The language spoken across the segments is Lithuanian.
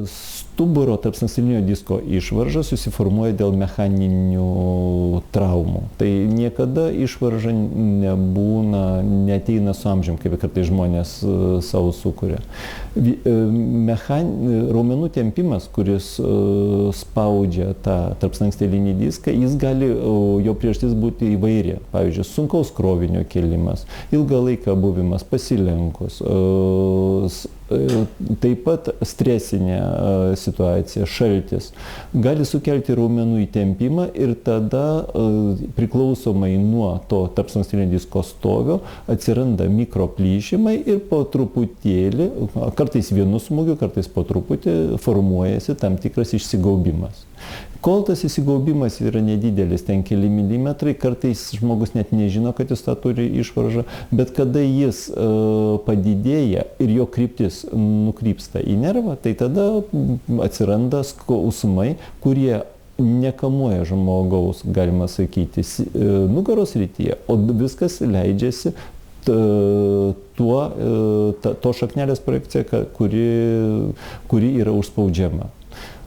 Stuburo tarpslankstelninio disko išvarža susiformuoja dėl mechaninių traumų. Tai niekada išvarža neateina su amžium, kaip kartais žmonės savo sukuria. Raumenų tempimas, kuris spaudžia tą tarpslankstelinį diską, jo priežastis būti įvairi. Pavyzdžiui, sunkaus krovinio kėlimas, ilgą laiką buvimas pasilenkus, taip pat stresinė situacija, šaltis, gali sukelti raumenų įtempimą ir tada priklausomai nuo to tarpslankstelinio disko stovio atsiranda mikroplyšimai ir po truputėlį, kartais vienu smūgiu, kartais po truputį formuojasi tam tikras išsigaubimas. Kol tas įsigaubimas yra nedidelis, ten keli milimetrai, kartais žmogus net nežino, kad jis tą turi išvaržą, bet kada jis padidėja ir jo kryptis nukrypsta į nervą, tai tada atsiranda skausmai, kurie nekamuoja žmogaus, galima sakyti, nugaros srityje, o viskas leidžiasi to šaknelės projekcija, kuri yra užspaudžiama.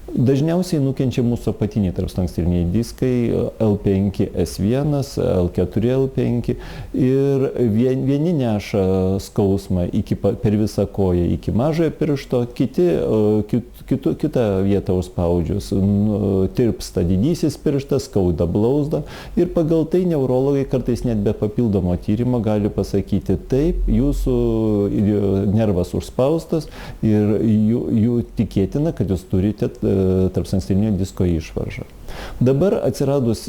Dažniausiai nukenčia mūsų apatiniai tarpslanksteliniai diskai L5, S1, L4, L5 ir vieni neša skausmą per visą koją iki mažojo piršto, kitą vietą užspaudžius tirpsta didysis pirštas, skauda blauzdą ir pagal tai neurologai kartais net be papildomo tyrimo gali pasakyti taip, jūsų nervas užspaustas ir jų tikėtina, kad jūs turite tarpslankstelinio disko išvaržą. Dabar atsiradus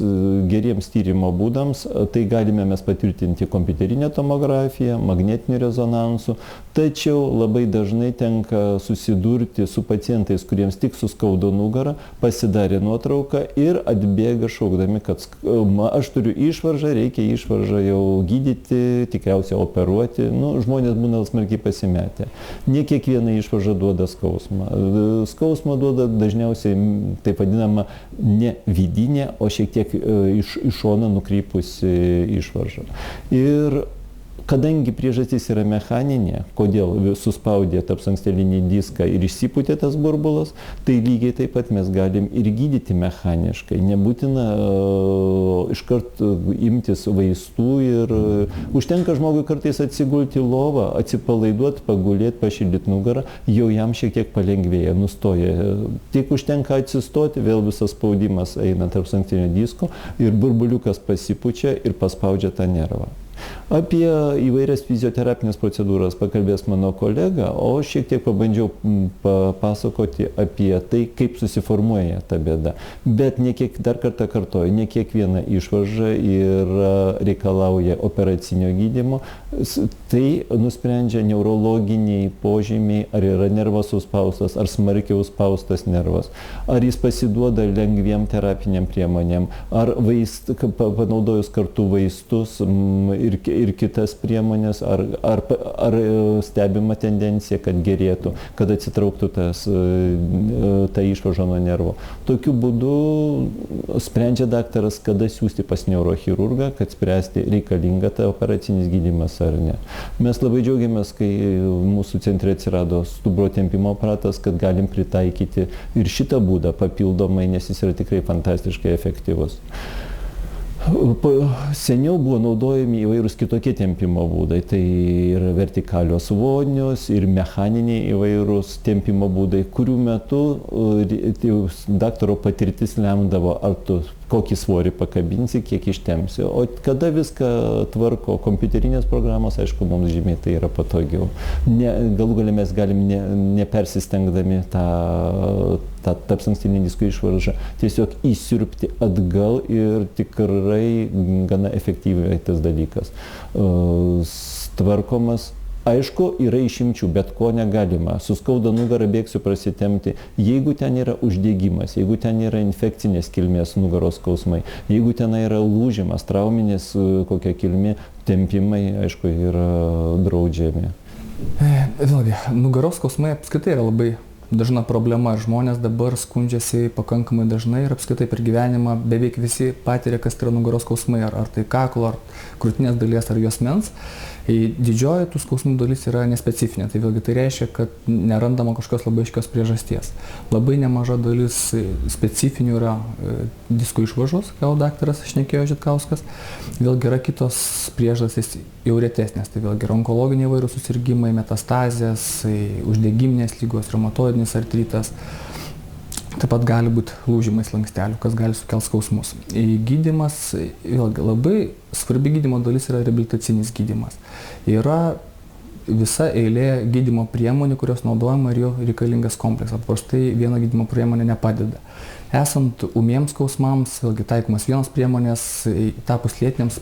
geriems tyrimo būdams, tai galime mes patvirtinti kompiuterinę tomografiją, magnetiniu rezonansu, tačiau labai dažnai tenka susidurti su pacientais, kuriems tik suskaudo nugarą, pasidarė nuotrauką ir atbėga šaukdami, kad aš turiu išvaržą, reikia išvaržą jau gydyti, tikriausiai operuoti. Žmonės būna smarkiai pasimetę. Ne kiekviena išvarža duoda skausmą. Skausmą duoda dažniausiai taip vadinama ne vidinė, o šiek tiek iš šono nukrypusi išvarža. Ir kadangi priežastis yra mechaninė, kodėl suspaudė tarpslankstelinį diską ir išsipūtė tas burbulas, tai lygiai taip pat mes galim ir gydyti mechaniškai. Nebūtina iškart imtis vaistų ir užtenka žmogui kartais atsigulti į lovą, atsipalaiduoti, pagulėti, pašildyti nugarą, jau jam šiek tiek palengvėja, nustoja. Tik užtenka atsistoti, vėl visas spaudimas eina tarpslankstelinio disko ir burbuliukas pasipučia ir paspaudžia tą nervą. Apie įvairias fizioterapinės procedūras pakalbės mano kolega, o šiek tiek pabandžiau papasakoti apie tai, kaip susiformuoja ta bėda. Bet dar kartą kartoju, ne kiekviena išvarža reikalauja operacinio gydymo. Tai nusprendžia neurologiniai požymiai, ar yra nervas užspaustas, ar smarkiai užspaustas nervas, ar jis pasiduoda lengviem terapiniam priemonėm, ar panaudojus kartu vaistus ir kitas priemonės, ar stebima tendencija, kad gerėtų, kad atsitrauktų ta išvarža nuo nervo. Tokiu būdu sprendžia daktaras, kada siūsti pas neurochirurgą, kad spręsti reikalinga ta operacinis gydymas ar ne. Mes labai džiaugiamės, kai mūsų centre atsirado stuburo tempimo aparatas, kad galim pritaikyti ir šitą būdą papildomai, nes jis yra tikrai fantastiškai efektyvus. Seniau buvo naudojami įvairūs kitokie tempimo būdai, tai ir vertikalios vonios, ir mechaniniai įvairūs tempimo būdai, kurių metu daktaro patirtis lemdavo, ar tu kokį svorį pakabinsi, kiek ištempsi. O kada viską tvarko kompiuterinės programos, aišku, mums žymiai tai yra patogiau. Galų gale mes galim nepersistengdami tą tarpslankstelinį disko išvaržą tiesiog įsiurbti atgal ir tikrai gana efektyviai tas dalykas tvarkomas. Aišku, yra išimčių, bet ko negalima. Suskauda nugarą, bėgsiu prasitempti. Jeigu ten yra uždegimas, jeigu ten yra infekcinės kilmės nugaros skausmai, jeigu ten yra lūžimas, trauminės kokia kilmė, tempimai, aišku, yra draudžiami. Vėlgi, nugaros skausmai apskritai yra labai dažna problema. Žmonės dabar skundžiasi pakankamai dažnai ir apskritai per gyvenimą beveik visi patiria, kas yra nugaros skausmai, ar tai kaklo, ar krūtinės dalies, ar juosmens. Didžioji tų skausmų dalis yra nespecifinė, tai vėlgi tai reiškia, kad nerandama kažkokios labai aiškios priežasties. Labai nemaža dalis specifinių yra diskų išvaržos, ką daktaras šnekėjo Žitkauskas. Vėlgi yra kitos priežastys jau retesnės, tai vėlgi yra onkologiniai įvairūs susirgimai, metastazės, uždegiminės ligos, reumatoidinis artritas. Taip pat gali būti lūžimai slankstelių, kas gali sukelti skausmus. Gydymas, vėlgi, labai svarbi gydymo dalis yra reabilitacinis gydymas. Yra visa eilė gydymo priemonių, kurios naudojama ir jau reikalingas kompleksas. Paprastai viena gydymo priemonė nepadeda. Esant ūmiems skausmams, vėlgi taikomas vienos priemonės, tapus lėtiniams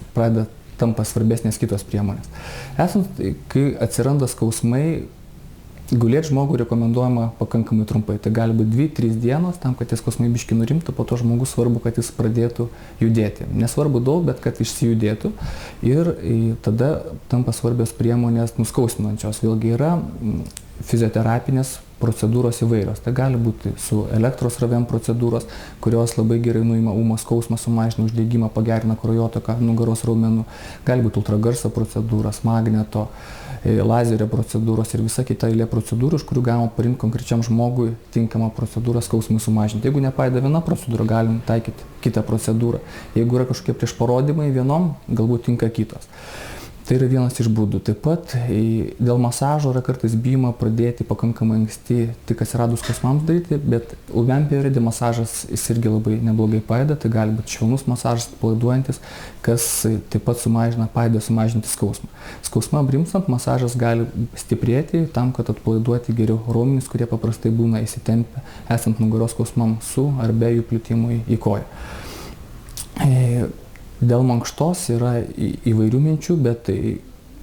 tampa svarbesnės kitos priemonės. Kai atsiranda skausmai, gulėti žmogui rekomenduojama pakankamai trumpai. Tai gali būti 2-3 dienos, tam, kad tie skausmai biškį nurimtų, po to žmogus svarbu, kad jis pradėtų judėti. Nesvarbu daug, bet kad išsijudėtų. Ir tada tampa svarbios priemonės nuskausminančios. Vėlgi yra fizioterapinės procedūros įvairios. Tai gali būti su elektros ravėm procedūros, kurios labai gerai nuima ūmą skausmą, sumažina uždegimą, pagerina kraujotaką nugaros raumenų. Gali būti ultragarso procedūros, magneto, lazerio procedūros ir visa kita eilė procedūrų, iš kurių galima parinkti konkrečiam žmogui tinkamą procedūrą skausmui sumažinti. Jeigu nepadeda viena procedūra, galim taikyti kitą procedūrą. Jeigu yra kažkokie priešparodymai vienom, galbūt tinka kitos. Tai yra vienas iš būdų. Taip pat dėl masažo yra kartais bijoma pradėti pakankamai anksti tik atsiradus skausmams daryti, bet ūmiam periode masažas jis irgi labai neblogai padeda. Tai gali būti švelnus masažas, atpalaiduojantis, kas taip pat padeda sumažinti skausmą. Skausmam rimstant masažas gali stiprėti tam, kad atpalaiduoti geriau raumenis, kurie paprastai būna įsitempę esant nugaros skausmam su ar be jų plitimui į koją. Dėl mankštos yra įvairių minčių, bet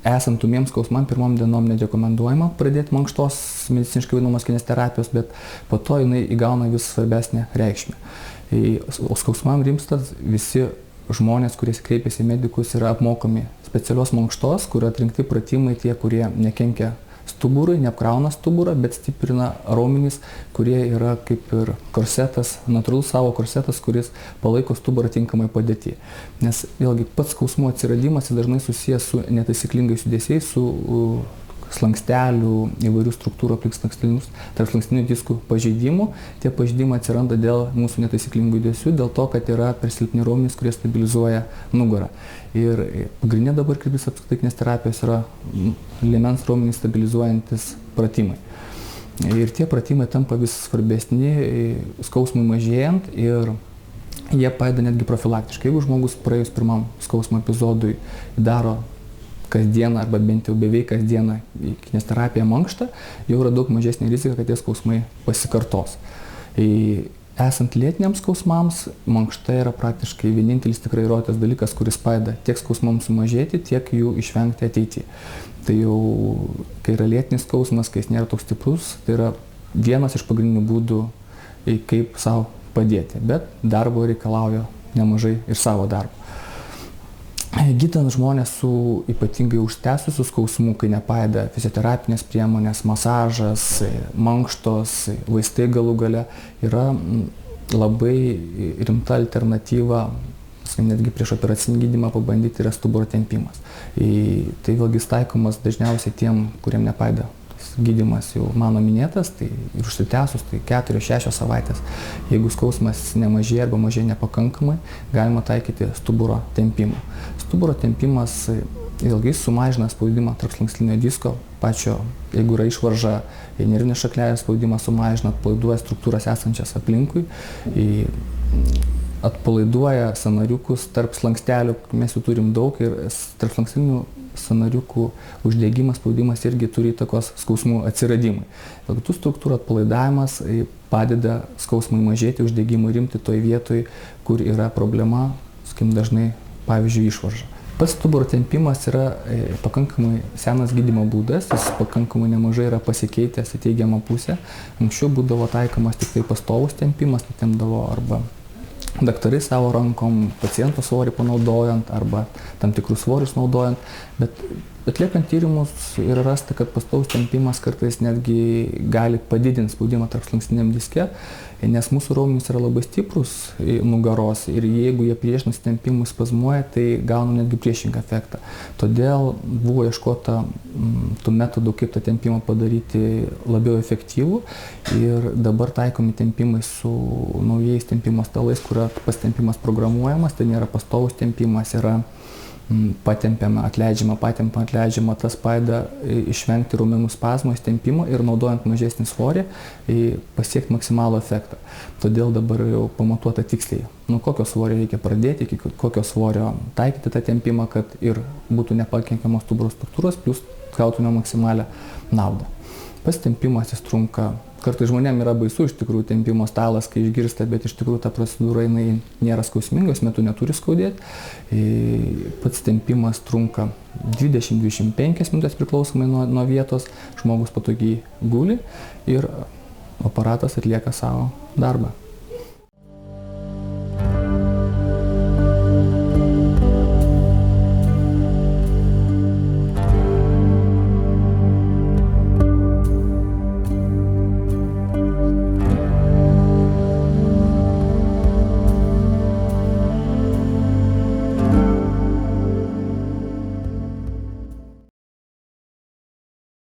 esant ūmiems skausmam pirmom dienom nerekomenduojama pradėti mankštos mediciniškai vadinamos kineziterapijos, bet po to jinai įgauna vis svarbesnę reikšmę. O skausmam rimstant visi žmonės, kurie kreipiasi į medikus, yra apmokomi specialios mankštos, kur atrinkti pratimai tie, kurie nekenkia stuburui, neapkrauna stuburą, bet stiprina raumenis, kurie yra kaip ir korsetas, natūralus savo korsetas, kuris palaiko stuburą tinkamai padėti. Nes vėlgi pats skausmų atsiradimas dažnai susijęs su netaisyklingais judesiais, su slankstelių, įvairių struktūrų aplink slankstelius, tarp slankstinių diskų pažeidimų. Tie pažeidimai atsiranda dėl mūsų netaisyklingų judesių, dėl to, kad yra per silpni raumenys, kurie stabilizuoja nugarą. Ir pagrindinė dabar kryptis apskritai kineziterapijos yra liemens raumenys stabilizuojantis pratimai. Ir tie pratimai tampa vis svarbesni skausmui mažėjant ir jie padeda netgi profilaktiškai. Jeigu žmogus praėjus pirmam skausmo epizodui daro kasdieną arba bent jau beveik kasdieną į kineziterapiją mankštą, jau yra daug mažesnė rizika, kad tie skausmai pasikartos. Esant lėtiniams skausmams, mankšta yra praktiškai vienintelis tikrai įrodytas dalykas, kuris padeda tiek skausmams sumažėti, tiek jų išvengti ateityje. Tai jau, kai yra lėtinis skausmas, kai jis nėra toks stiprus, tai yra vienas iš pagrindinių būdų, kaip savo padėti. Bet darbo reikalauja nemažai ir savo darbo. Gydant žmonės su ypatingai užtęsusiu skausmu, kai nepadeda fizioterapinės priemonės, masažas, mankštos, vaistai galų gale, yra labai rimta alternatyva, netgi prieš operacinį gydymą pabandyti, yra stuburo tempimas. Tai vėlgi taikomas dažniausiai tiem, kuriem nepadeda. Gydymas jau mano minėtas, tai ir užsitęsus, tai 4-6 savaitės. Jeigu skausmas nemažėja arba mažėja nepakankamai, galima taikyti stuburo tempimą. Stuburo tempimas vėlgi sumažina spaudimą tarp slankstelinio disko, pačio, jeigu yra išvarža, nervinės šakelės spaudimą sumažina, atpalaiduoja struktūras esančias aplinkui, atpalaiduoja sąnariukus tarp slankstelių, mes jų turim daug ir tarp slankstelių sąnariukų uždegimas, spaudimas irgi turi įtakos skausmų atsiradimui. Tų struktūrų atpalaidavimas padeda skausmui mažėti, uždegimui rimti toj vietoj, kur yra problema, dažnai, pavyzdžiui, išvarža. Pats stuburo tempimas yra pakankamai senas gydymo būdas, jis pakankamai nemažai yra pasikeitęs į teigiamą pusę. Anksčiau būdavo taikomas tik tai pastovus tempimas, tai tempdavo arba daktarai savo rankom, paciento svorį panaudojant arba tam tikrus svorius naudojant, bet Atliekant tyrimus yra rasta, kad pastovus tempimas kartais netgi gali padidinti spaudimą tarpslankstiniam diske, nes mūsų raumenys yra labai stiprus nugaros ir jeigu jie priešinasi tempimui spazmuoja, tai gauna netgi priešingą efektą. Todėl buvo ieškota tų metodų, kaip tą tempimą padaryti labiau efektyvų ir dabar taikomi tempimai su naujais tempimo stalais, kur pats tempimas programuojamas, tai nėra pastovus tempimas, yra patempiama, atleidžiama, tas padeda išvengti raumenų spazmo, įstempimo ir naudojant mažesnį svorį pasiekti maksimalų efektą. Todėl dabar jau pamatuota tiksliai, nuo kokio svorio reikia pradėti, iki kokio svorio taikyti tą tempimą, kad ir būtų nepakenkiamos stuburo struktūros, plus gautume maksimalią naudą. Pats tempimas jis trunka. Kartais žmonėms yra baisu iš tikrųjų tempimo stalas, kai išgirsta, bet iš tikrųjų ta procedūra jinai nėra skausmingos, metu neturi skaudėti. Pats tempimas trunka 20-25 minutės priklausomai nuo vietos, žmogus patogiai guli ir aparatas atlieka savo darbą.